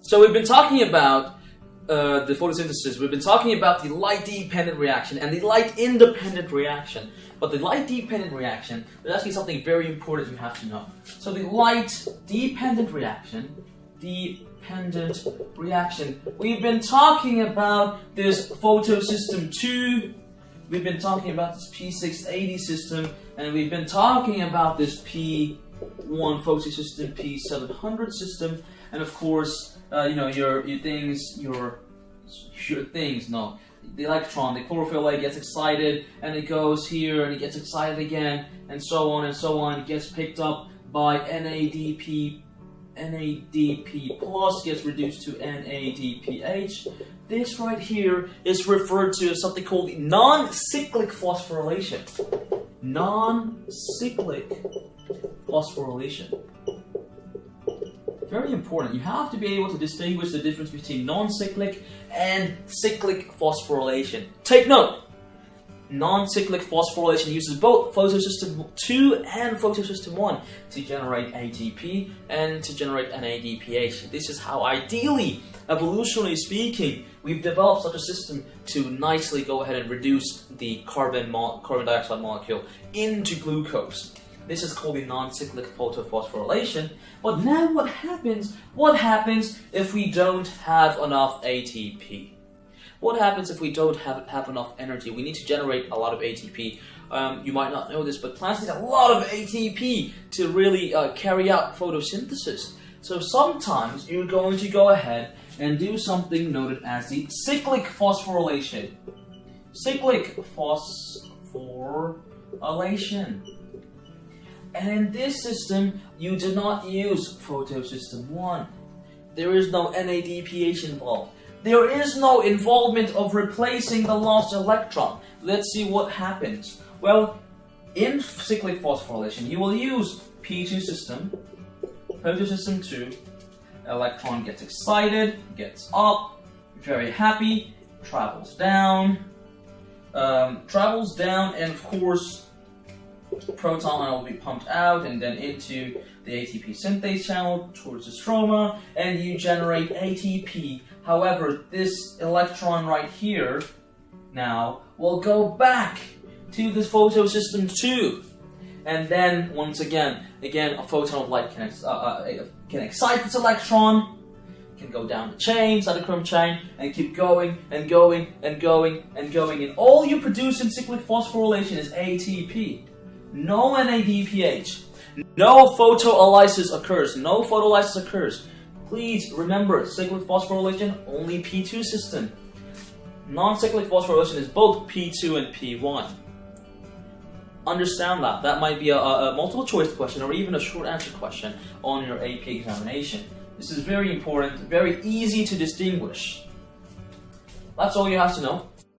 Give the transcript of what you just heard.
So we've been talking about the photosynthesis. We've been talking about the light-dependent reaction and the light-independent reaction. But the light-dependent reaction is actually something very important you have to know. So the light-dependent reaction, we've been talking about this photosystem 2, we've been talking about this P680 system, and we've been talking about this P1 photosystem, P700 system, and of course, the electron, the chlorophyll A gets excited, and it goes here, and it gets excited again, and so on and so on. It gets picked up by NADP plus, gets reduced to NADPH. This right here is referred to as something called non-cyclic phosphorylation. Non-cyclic phosphorylation. Very important. You have to be able to distinguish the difference between non-cyclic and cyclic phosphorylation. Take note, non-cyclic phosphorylation uses both photosystem 2 and photosystem 1 to generate ATP and to generate NADPH. This is how ideally, evolutionarily speaking, we've developed such a system to nicely go ahead and reduce the carbon dioxide molecule into glucose. This is called the non-cyclic photophosphorylation. But now what happens? What happens if we don't have enough ATP? What happens if we don't have enough energy? We need to generate a lot of ATP. You might not know this, but plants need a lot of ATP to really carry out photosynthesis. So sometimes you're going to go ahead and do something noted as the cyclic phosphorylation. Cyclic phosphorylation. And in this system, you do not use photosystem 1. There is no NADPH involved. There is no involvement of replacing the lost electron. Let's see what happens. Well, in cyclic phosphorylation, you will use P2 system, photosystem 2, electron gets excited, gets up, very happy, travels down, and of course, proton will be pumped out and then into the ATP synthase channel towards the stroma, and you generate ATP. However, this electron right here now will go back to this photosystem 2, and then once again, a photon of light can excite this electron, can go down the chain, cytochrome chain, and keep going and going and going and going, and all you produce in cyclic phosphorylation is ATP. No NADPH. No photolysis occurs. No photolysis occurs. Please remember, cyclic phosphorylation, only P2 system. Non-cyclic phosphorylation is both P2 and P1. Understand that. That might be a multiple choice question or even a short answer question on your AP examination. This is very important, very easy to distinguish. That's all you have to know.